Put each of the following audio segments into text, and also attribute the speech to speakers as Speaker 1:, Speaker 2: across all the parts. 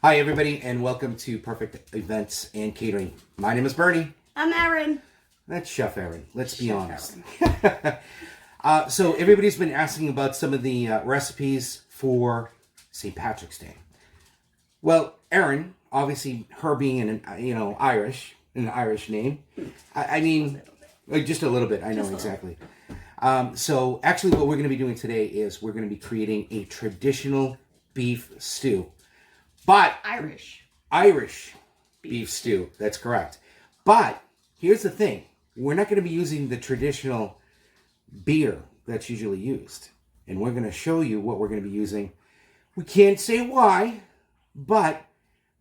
Speaker 1: Hi, everybody, and welcome to Perfect Events and Catering. My name is Bernie.
Speaker 2: I'm Erin.
Speaker 1: That's Chef Erin. Let's be
Speaker 2: Chef
Speaker 1: honest. So everybody's been asking about some of the recipes for St. Patrick's Day. Well, Erin, obviously, her being an Irish, an Irish name. I mean, like, just a little bit. I know exactly. So actually, what we're going to be doing today is we're going to be creating a traditional beef stew. But Irish beef stew. That's correct. But here's the thing. We're not going to be using the traditional beer that's usually used. And we're going to show you what we're going to be using. We can't say why, but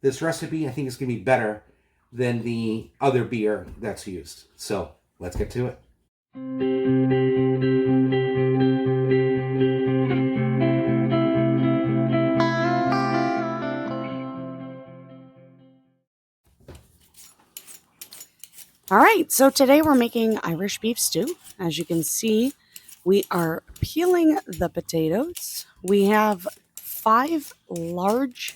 Speaker 1: this recipe I think is going to be better than the other beer that's used. So let's get to it.
Speaker 2: All right, so today we're making Irish beef stew. As you can see, we are peeling the potatoes. We have 5 large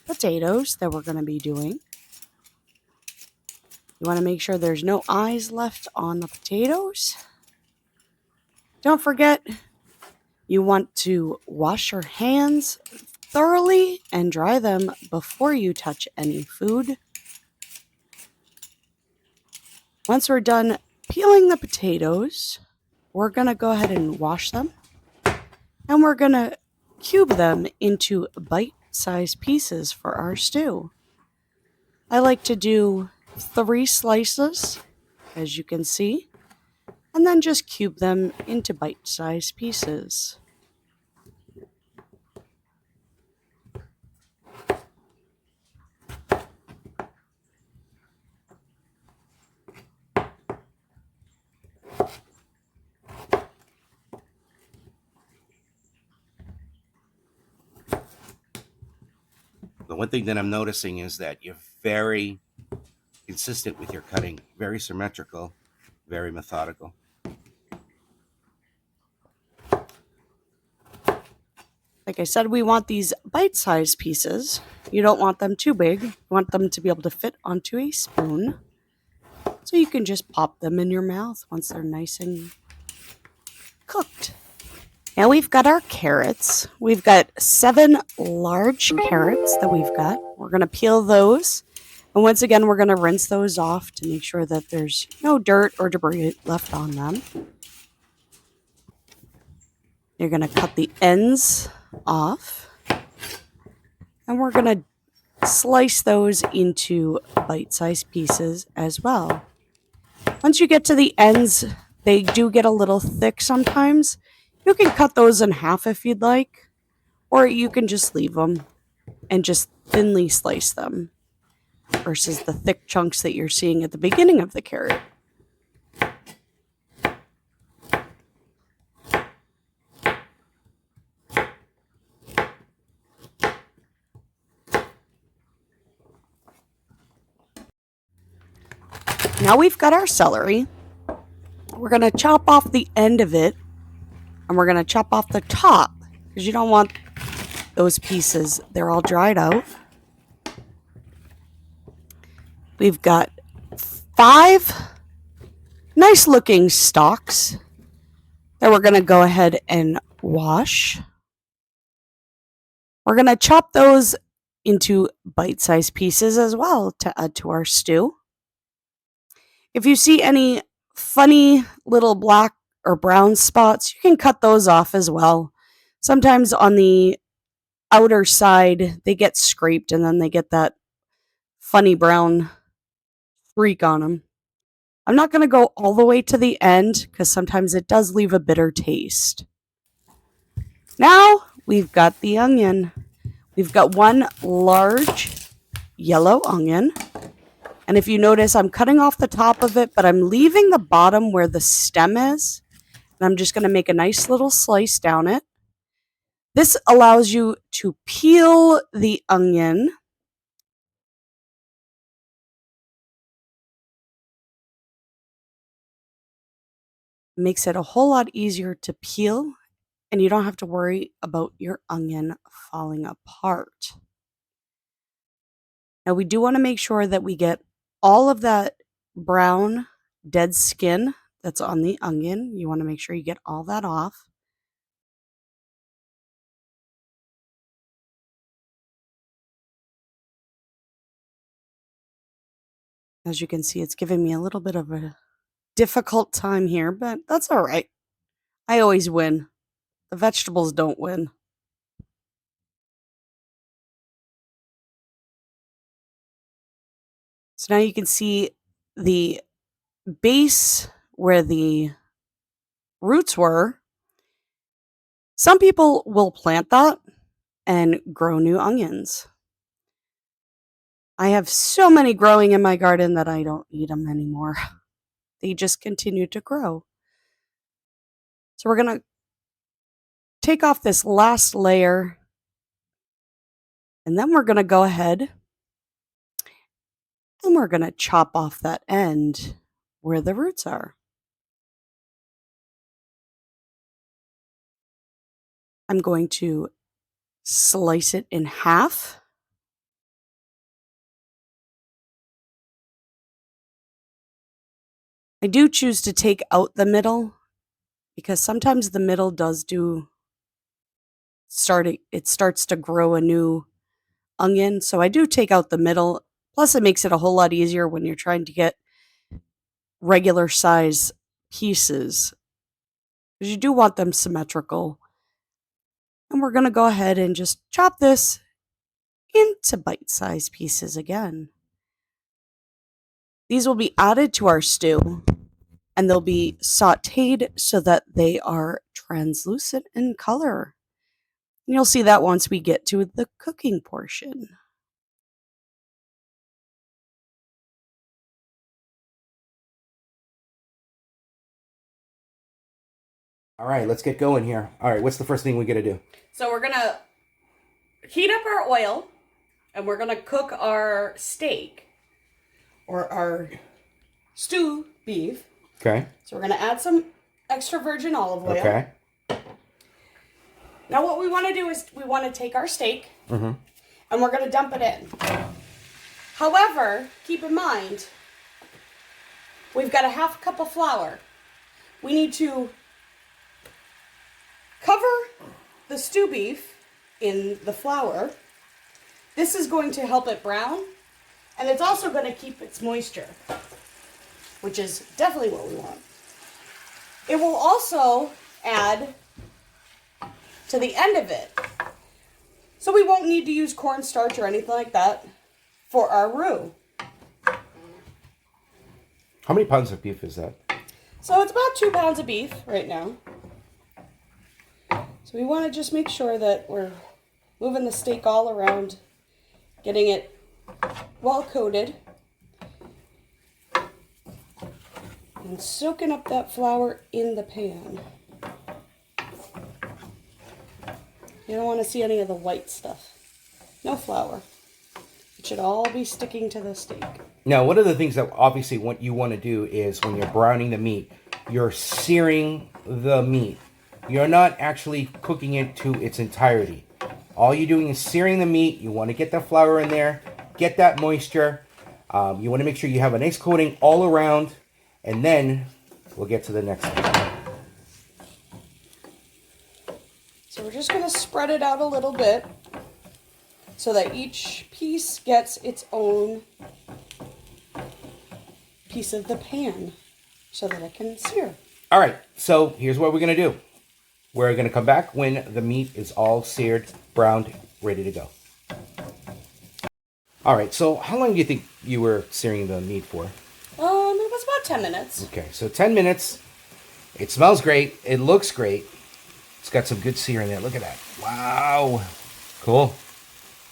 Speaker 2: potatoes that we're going to be doing. You want to make sure there's no eyes left on the potatoes. Don't forget, you want to wash your hands thoroughly and dry them before you touch any food. Once we're done peeling the potatoes, we're going to go ahead and wash them. And we're going to cube them into bite-sized pieces for our stew. I like to do 3 slices, as you can see, and then just cube them into bite-sized pieces.
Speaker 1: The one thing that I'm noticing is that you're very consistent with your cutting, very symmetrical, very methodical.
Speaker 2: Like I said, we want these bite-sized pieces. You don't want them too big. You want them to be able to fit onto a spoon. So you can just pop them in your mouth once they're nice and cooked. Now we've got our carrots. We've got 7 large carrots that we've got. We're going to peel those. And once again, we're going to rinse those off to make sure that there's no dirt or debris left on them. You're going to cut the ends off. And we're going to slice those into bite-sized pieces as well. Once you get to the ends, they do get a little thick sometimes. You can cut those in half if you'd like, or you can just leave them and just thinly slice them versus the thick chunks that you're seeing at the beginning of the carrot. Now we've got our celery. We're going to chop off the end of it, and we're going to chop off the top because you don't want those pieces. They're all dried out. We've got 5 nice looking stalks that we're going to go ahead and wash. We're going to chop those into bite-sized pieces as well to add to our stew. If you see any funny little black or brown spots, you can cut those off as well. Sometimes on the outer side, they get scraped and then they get that funny brown streak on them. I'm not going to go all the way to the end because sometimes it does leave a bitter taste. Now we've got the onion. We've got 1 large yellow onion. And if you notice, I'm cutting off the top of it, but I'm leaving the bottom where the stem is. And I'm just going to make a nice little slice down it. This allows you to peel the onion. Makes it a whole lot easier to peel, and you don't have to worry about your onion falling apart. Now we do want to make sure that we get all of that brown dead skin that's on the onion. You want to make sure you get all that off. As you can see, it's giving me a little bit of a difficult time here, but that's all right. I always win. The vegetables don't win. So now you can see the base where the roots were. Some people will plant that and grow new onions. I have so many growing in my garden that I don't eat them anymore. They just continue to grow. So we're going to take off this last layer, and then we're going to go ahead and we're going to chop off that end where the roots are. I'm going to slice it in half. I do choose to take out the middle because sometimes the middle does it starts to grow a new onion. So I do take out the middle. Plus it makes it a whole lot easier when you're trying to get regular size pieces, because you do want them symmetrical. And we're going to go ahead and just chop this into bite-sized pieces again. These will be added to our stew, and they'll be sautéed so that they are translucent in color. And you'll see that once we get to the cooking portion.
Speaker 1: All right, let's get going here. All right, what's the first thing we got to do?
Speaker 2: So we're going to heat up our oil, and we're going to cook our steak or our stew beef.
Speaker 1: Okay.
Speaker 2: So we're going to add some extra virgin olive oil.
Speaker 1: Okay.
Speaker 2: Now what we want to do is we want to take our steak and we're going to dump it in. However, keep in mind, we've got a half cup of flour. We need to cover the stew beef in the flour. This is going to help it brown, and it's also going to keep its moisture, which is definitely what we want. It will also add to the end of it. So we won't need to use cornstarch or anything like that for our roux.
Speaker 1: How many pounds of beef is that?
Speaker 2: So it's about 2 pounds of beef right now. So we want to just make sure that we're moving the steak all around, getting it well coated, and soaking up that flour in the pan. You don't want to see any of the white stuff. No flour. It should all be sticking to the steak.
Speaker 1: Now, one of the things that obviously what you want to do is when you're browning the meat, you're searing the meat. You're not actually cooking it to its entirety. All you're doing is searing the meat. You want to get the flour in there, get that moisture. You want to make sure you have a nice coating all around, and then we'll get to the next one.
Speaker 2: So we're just going to spread it out a little bit so that each piece gets its own piece of the pan so that it can sear.
Speaker 1: All right, so here's what we're going to do. We're going to come back when the meat is all seared, browned, ready to go. All right, so how long do you think you were searing the meat for?
Speaker 2: It was about 10 minutes.
Speaker 1: Okay, so 10 minutes. It smells great. It looks great. It's got some good sear in there. Look at that. Wow. Cool.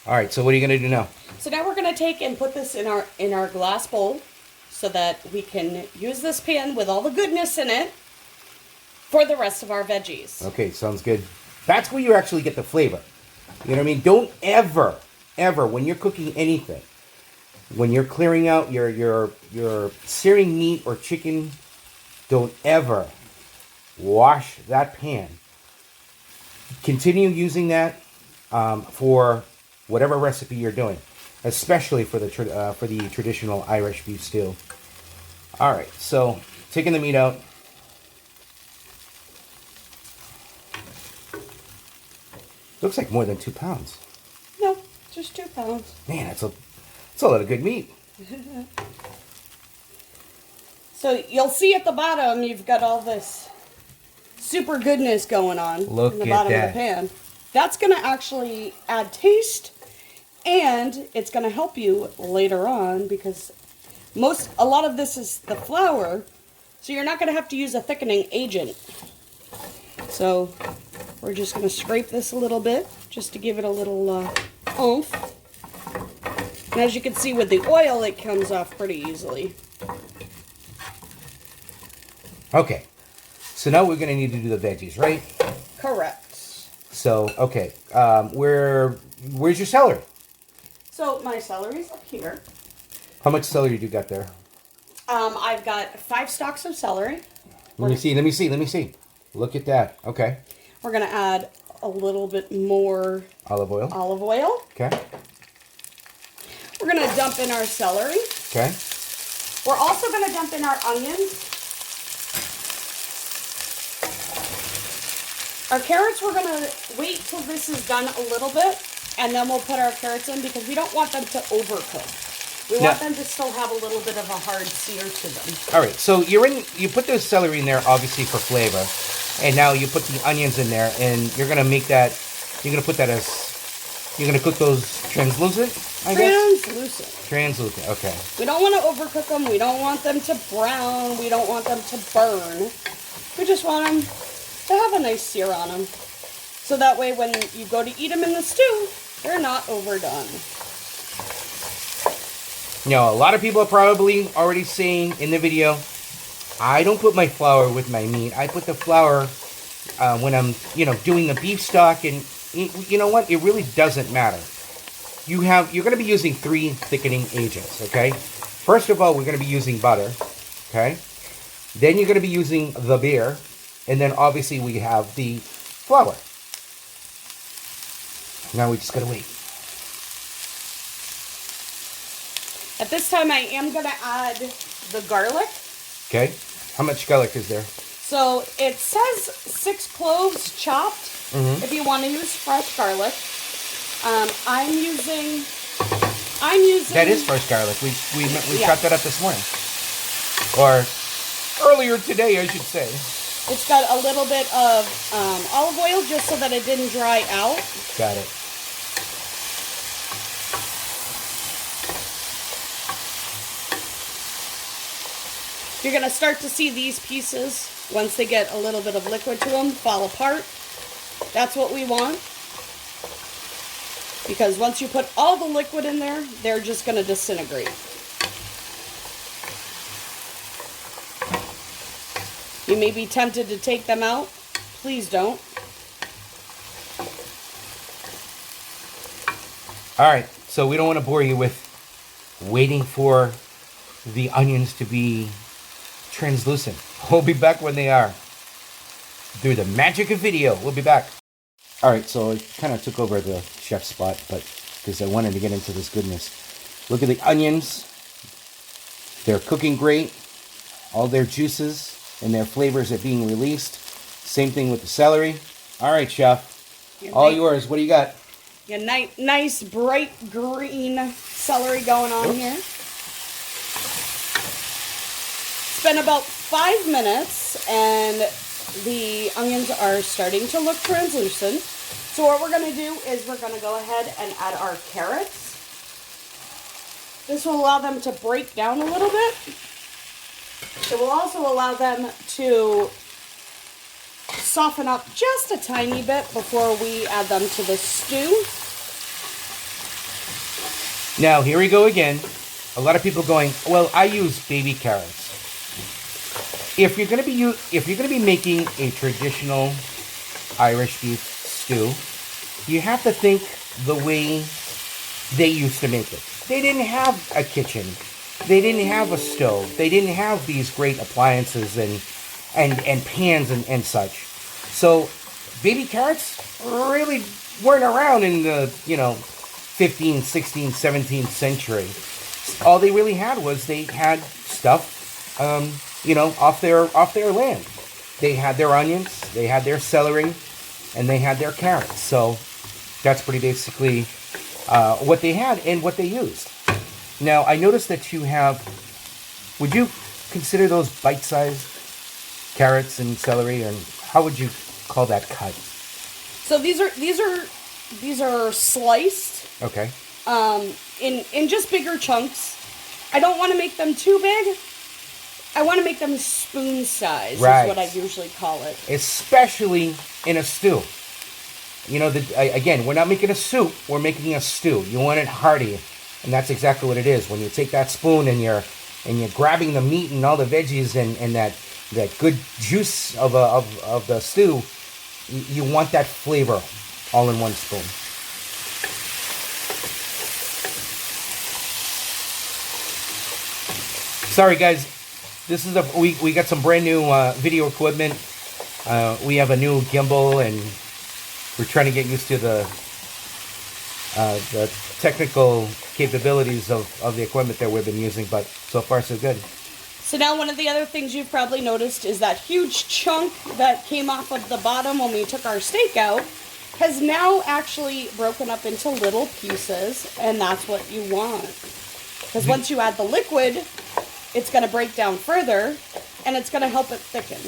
Speaker 1: All right, so what are you going to do now?
Speaker 2: So now we're going to take and put this in our glass bowl so that we can use this pan with all the goodness in it for the rest of our veggies.
Speaker 1: Okay, sounds good. That's where you actually get the flavor. You know what I mean? Don't ever, when you're cooking anything, when you're clearing out your searing meat or chicken, don't ever wash that pan. Continue using that for whatever recipe you're doing. especially for the traditional Irish beef stew. All right, so taking the meat out. Looks like more than 2 pounds.
Speaker 2: No, just 2 pounds.
Speaker 1: Man, that's a lot of good meat.
Speaker 2: So you'll see at the bottom, you've got all this super goodness going on
Speaker 1: Look
Speaker 2: in the
Speaker 1: at
Speaker 2: bottom
Speaker 1: that.
Speaker 2: of the pan. That's going to actually add taste, and it's going to help you later on because a lot of this is the flour, so you're not going to have to use a thickening agent. So we're just going to scrape this a little bit just to give it a little oomph. And as you can see with the oil, it comes off pretty easily.
Speaker 1: Okay, so now we're going to need to do the veggies, right?
Speaker 2: Correct.
Speaker 1: So, okay, where's your celery?
Speaker 2: So my celery's up here.
Speaker 1: How much celery do you got there?
Speaker 2: I've got 5 stalks of celery.
Speaker 1: Let me see. Look at that. Okay.
Speaker 2: We're going to add a little bit more
Speaker 1: Olive oil.
Speaker 2: Okay. We're going to dump in our celery.
Speaker 1: Okay.
Speaker 2: We're also going to dump in our onions. Our carrots, we're going to wait till this is done a little bit, and then we'll put our carrots in because we don't want them to overcook. We want them to still have a little bit of a hard sear to them.
Speaker 1: All right, so you put the celery in there obviously for flavor, and now you put the onions in there, and you're gonna make that. You're gonna put that as. You're gonna cook those translucent, I guess. Translucent. Okay.
Speaker 2: We don't want to overcook them. We don't want them to brown. We don't want them to burn. We just want them to have a nice sear on them, so that way when you go to eat them in the stew, they're not overdone.
Speaker 1: You know, a lot of people are probably already saying in the video, I don't put my flour with my meat. I put the flour when I'm, doing the beef stock, and you know what? It really doesn't matter. You're going to be using 3 thickening agents, okay? First of all, we're going to be using butter, okay? Then you're going to be using the beer, and then obviously we have the flour. Now we just got to wait.
Speaker 2: At this time, I am going to add the garlic.
Speaker 1: Okay. How much garlic is there?
Speaker 2: So it says 6 cloves chopped. If you want to use fresh garlic, I'm using. That
Speaker 1: is fresh garlic. We chopped that up this morning, or earlier today, I should say.
Speaker 2: It's got a little bit of olive oil just so that it didn't dry out.
Speaker 1: Got it.
Speaker 2: You're going to start to see these pieces, once they get a little bit of liquid to them, fall apart. That's what we want. Because once you put all the liquid in there, they're just going to disintegrate. You may be tempted to take them out. Please don't.
Speaker 1: All right, so we don't want to bore you with waiting for the onions to be translucent. We'll be back when they are. Through the magic of video, we'll be back. All right, so I kind of took over the chef spot, but because I wanted to get into this goodness. Look at the onions. They're cooking great. All their juices and their flavors are being released. Same thing with the celery. All right, chef. All yours. What do you got?
Speaker 2: Your nice bright green celery going on here. It's been about 5 minutes and the onions are starting to look translucent. So what we're going to do is we're going to go ahead and add our carrots. This will allow them to break down a little bit. It will also allow them to soften up just a tiny bit before we add them to the stew.
Speaker 1: Now, here we go again. A lot of people going, well, I use baby carrots. If you're going to be making a traditional Irish beef stew, you have to think the way they used to make it. They didn't have a kitchen. They didn't have a stove. They didn't have these great appliances and pans and such. So baby carrots really weren't around in the, 15th, 16th, 17th century. All they really had was they had stuff, off their land. They had their onions, they had their celery, and they had their carrots. So that's pretty basically what they had and what they used. Now, I noticed that you have, would you consider those bite-sized carrots and celery, and how would you call that cut?
Speaker 2: So these are sliced.
Speaker 1: Okay.
Speaker 2: In just bigger chunks. I don't want to make them too big. I want to make them spoon size. Right. Is what I usually call it.
Speaker 1: Especially in a stew. Again, we're not making a soup. We're making a stew. You want it hearty, and that's exactly what it is. When you take that spoon and you're grabbing the meat and all the veggies and that good juice of the stew, you want that flavor all in one spoon. Sorry guys, this is we got some brand new video equipment. We have a new gimbal, and we're trying to get used to the technical capabilities of the equipment that we've been using, but so far so good.
Speaker 2: So now one of the other things you've probably noticed is that huge chunk that came off of the bottom when we took our steak out has now actually broken up into little pieces, and that's what you want. Because once you add the liquid, it's going to break down further, and it's going to help it thicken.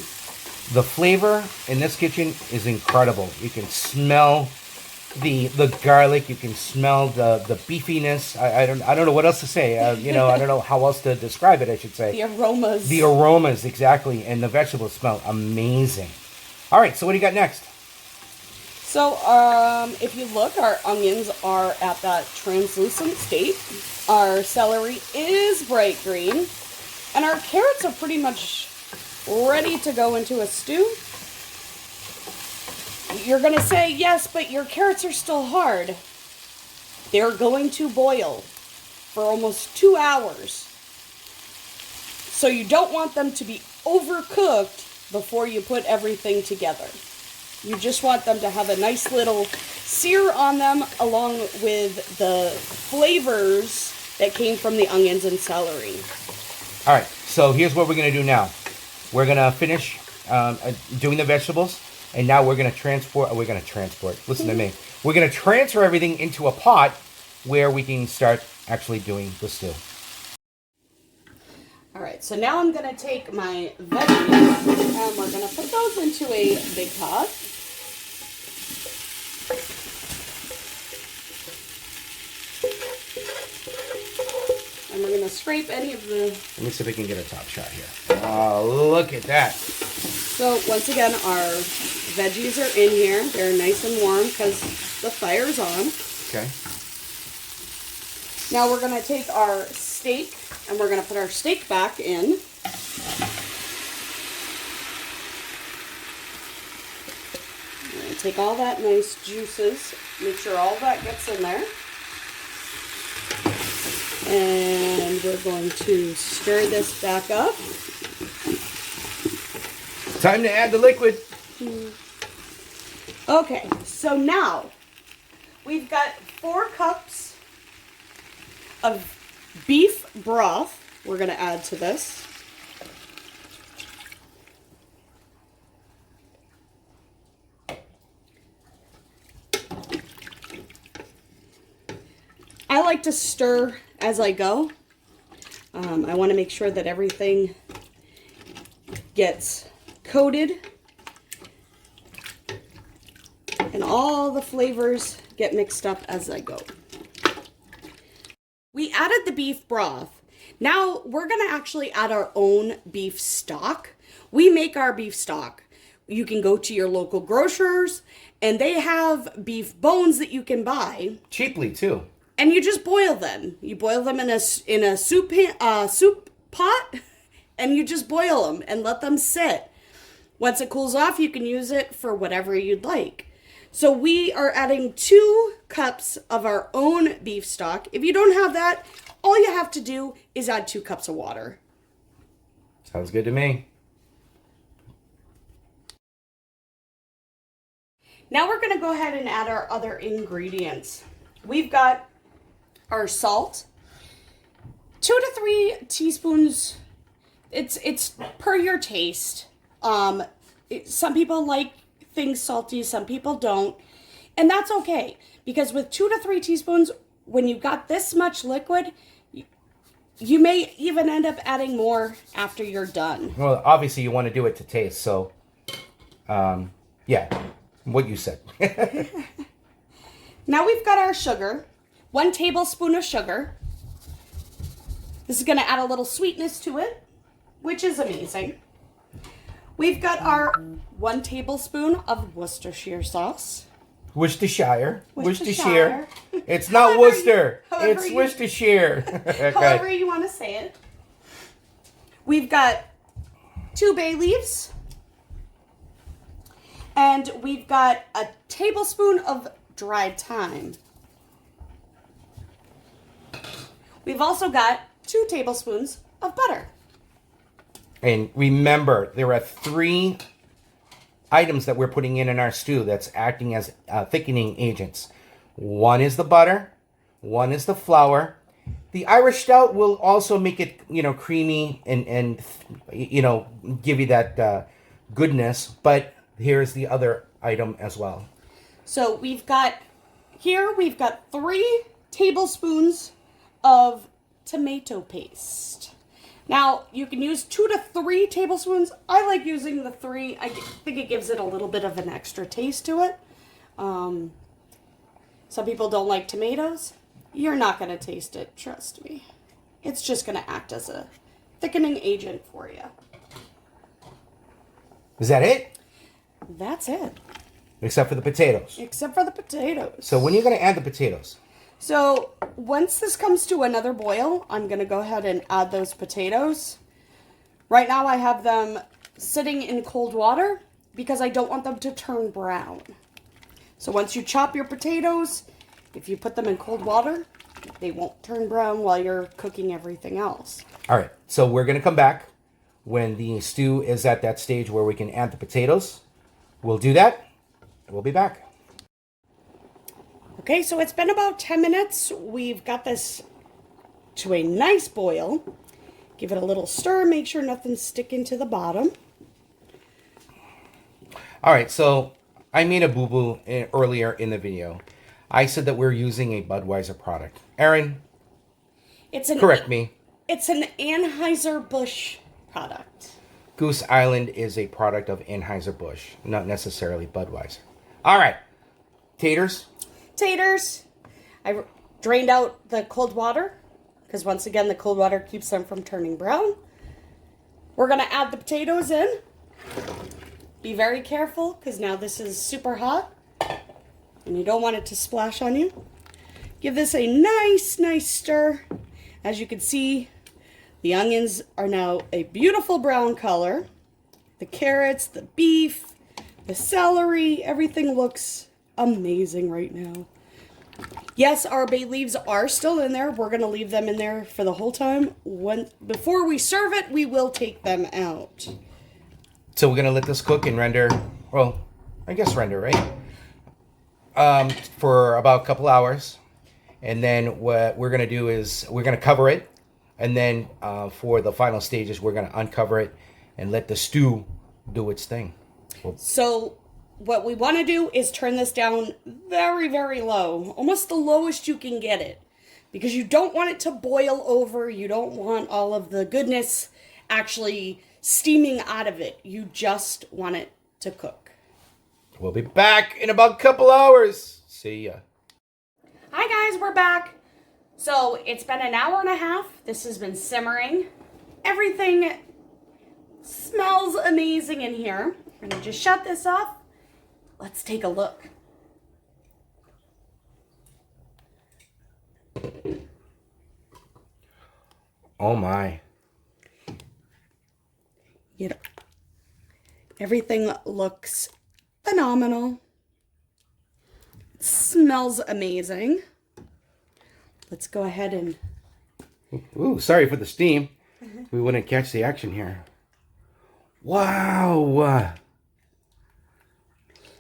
Speaker 1: The flavor in this kitchen is incredible. You can smell the garlic. You can smell the beefiness. I don't know what else to say. I don't know how else to describe it, I should say.
Speaker 2: The aromas.
Speaker 1: The aromas, exactly. And the vegetables smell amazing. All right, so what do you got next?
Speaker 2: So, if you look, our onions are at that translucent state. Our celery is bright green. And our carrots are pretty much ready to go into a stew. You're going to say, yes, but your carrots are still hard. They're going to boil for almost 2 hours. So you don't want them to be overcooked before you put everything together. You just want them to have a nice little sear on them, along with the flavors that came from the onions and celery.
Speaker 1: All right, so here's what we're going to do now. We're going to finish doing the vegetables, and now we're going to listen to me. We're going to transfer everything into a pot where we can start actually doing the stew.
Speaker 2: All right, so now I'm going to take my veggies, and we're going to put those into a big pot. And we're going to scrape any of the...
Speaker 1: Let me see if I can get a top shot here. Oh, look at that.
Speaker 2: So, once again, our veggies are in here. They're nice and warm because the fire's on.
Speaker 1: Okay.
Speaker 2: Now we're going to take our steak, and we're going to put our steak back in. We're going to take all that nice juices, make sure all that gets in there. And we're going to stir this back up.
Speaker 1: Time to add the liquid.
Speaker 2: Okay, so now we've got 4 cups of beef broth we're going to add to this. I like to stir as I go. I want to make sure that everything gets coated and all the flavors get mixed up as I go. We added the beef broth. Now we're going to actually add our own beef stock. We make our beef stock. You can go to your local grocers and they have beef bones that you can buy.
Speaker 1: Cheaply too.
Speaker 2: And you just boil them. You boil them in a soup pot, and you just boil them and let them sit. Once it cools off, you can use it for whatever you'd like. So we are adding 2 cups of our own beef stock. If you don't have that, all you have to do is add 2 cups of water.
Speaker 1: Sounds good to me.
Speaker 2: Now we're going to go ahead and add our other ingredients. We've got our salt. 2 to 3 teaspoons. It's per your taste. Some people like things salty, some people don't. And that's okay, because with 2 to 3 teaspoons, when you've got this much liquid, you may even end up adding more after you're done.
Speaker 1: Well, obviously you want to do it to taste, so yeah, what you said.
Speaker 2: Now we've got our sugar, 1 tablespoon of sugar. This is going to add a little sweetness to it, which is amazing. We've got our 1 tablespoon of Worcestershire sauce.
Speaker 1: Worcestershire.
Speaker 2: Worcestershire.
Speaker 1: It's not Worcester. It's Worcestershire.
Speaker 2: However you want to say it. We've got 2 bay leaves. And we've got a tablespoon of dried thyme. We've also got 2 tablespoons of butter.
Speaker 1: And remember, there are 3 items that we're putting in our stew that's acting as thickening agents. 1 is the butter, 1 is the flour. The Irish Stout will also make it, creamy and give you that goodness. But here's the other item as well.
Speaker 2: So we've got 3 tablespoons of tomato paste. Now, you can use 2 to 3 tablespoons. I like using the 3. I think it gives it a little bit of an extra taste to it. Some people don't like tomatoes. You're not going to taste it, trust me. It's just going to act as a thickening agent for you.
Speaker 1: Is that it?
Speaker 2: That's it.
Speaker 1: Except for the potatoes.
Speaker 2: Except for the potatoes.
Speaker 1: So when are you going to add the potatoes?
Speaker 2: So once this comes to another boil, I'm going to go ahead and add those potatoes. Right now I have them sitting in cold water because I don't want them to turn brown. So once you chop your potatoes, if you put them in cold water, they won't turn brown while you're cooking everything else.
Speaker 1: All right, so we're going to come back when the stew is at that stage where we can add the potatoes. We'll do that. We'll be back.
Speaker 2: Okay, so it's been about 10 minutes. We've got this to a nice boil. Give it a little stir, make sure nothing's sticking to the bottom.
Speaker 1: All right, so I made a boo-boo earlier in the video. I said that we're using a Budweiser product. Erin, correct me.
Speaker 2: It's an Anheuser-Busch product.
Speaker 1: Goose Island is a product of Anheuser-Busch, not necessarily Budweiser. All right, taters.
Speaker 2: I drained out the cold water because once again the cold water keeps them from turning brown. We're going to add the potatoes in. Be very careful because now this is super hot and you don't want it to splash on you. Give this a nice stir. As you can see, the onions are now a beautiful brown color. The carrots, the beef, the celery, everything looks amazing right now. Yes, our bay leaves are still in there. We're going to leave them in there for the whole time. Before we serve it, we will take them out.
Speaker 1: So we're going to let this cook and render, well, I guess render, right? For about a couple hours. And then what we're going to do is we're going to cover it. And then for the final stages, we're going to uncover it and let the stew do its thing.
Speaker 2: So what we want to do is turn this down very low, almost the lowest you can get it, because you don't want it to boil over. You don't want all of the goodness actually steaming out of it. You just want it to cook.
Speaker 1: We'll be back in about a couple hours. See ya.
Speaker 2: Hi guys, we're back. So it's been an hour and a half. This has been simmering. Everything smells amazing in here. We're gonna just shut this off. Let's take a look.
Speaker 1: Oh my.
Speaker 2: Everything looks phenomenal. It smells amazing. Let's go ahead and...
Speaker 1: Ooh, sorry for the steam. We wouldn't catch the action here. Wow.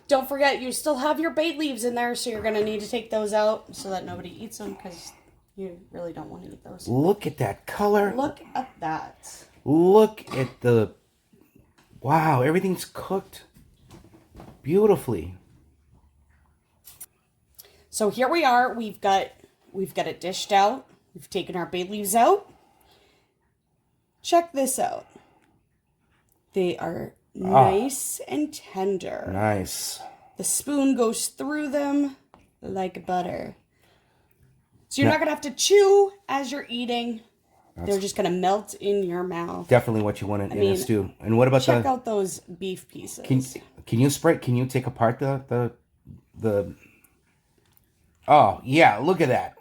Speaker 2: Don't forget, you still have your bay leaves in there, so you're going to need to take those out so that nobody eats them, because You really don't want to eat those.
Speaker 1: Look at that color.
Speaker 2: Look at that.
Speaker 1: Look at the... Wow, everything's cooked beautifully.
Speaker 2: So here we are. We've got it dished out. We've taken our bay leaves out. Check this out. They are nice and tender.
Speaker 1: Nice.
Speaker 2: The spoon goes through them like butter. So you're not going to have to chew as you're eating. They're just going to melt in your mouth.
Speaker 1: Definitely what you want in a stew. And what about
Speaker 2: check out those beef pieces.
Speaker 1: Can you take apart the Oh, yeah, look at that.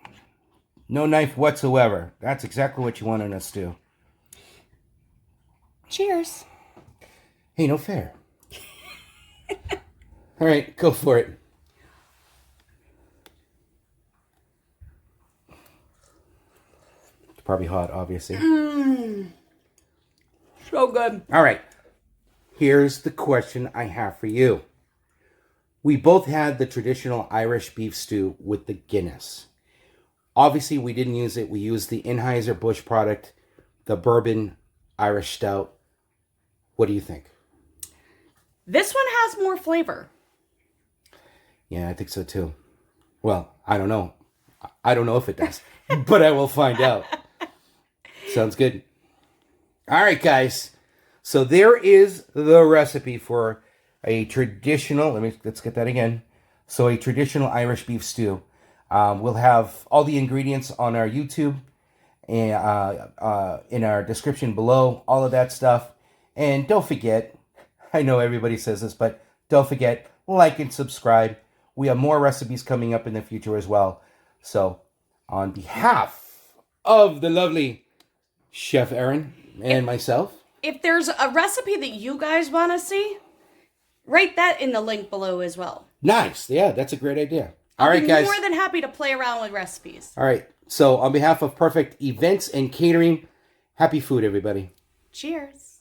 Speaker 1: No knife whatsoever. That's exactly what you want in a stew.
Speaker 2: Cheers.
Speaker 1: Hey, no fair. All right, go for it. It's probably hot, obviously.
Speaker 2: So good.
Speaker 1: All right. Here's the question I have for you. We both had the traditional Irish beef stew with the Guinness. Obviously, we didn't use it. We used the Anheuser-Busch product, the Bourbon Irish Stout. What do you think?
Speaker 2: This one has more flavor.
Speaker 1: Yeah, I think so too. Well, I don't know. I don't know if it does, but I will find out. Sounds good. All right, guys. So there is the recipe for a traditional, let's get that again. So a traditional Irish beef stew. We'll have all the ingredients on our YouTube and in our description below, all of that stuff. And don't forget, I know everybody says this, but don't forget, like and subscribe. We have more recipes coming up in the future as well. So on behalf of the lovely Chef Erin and myself,
Speaker 2: if there's a recipe that you guys want to see, write that in the link below as well.
Speaker 1: Nice. Yeah, that's a great idea. All right, guys.
Speaker 2: I'm more than happy to play around with recipes.
Speaker 1: All right. So on behalf of Perfect Events and Catering, happy food, everybody.
Speaker 2: Cheers.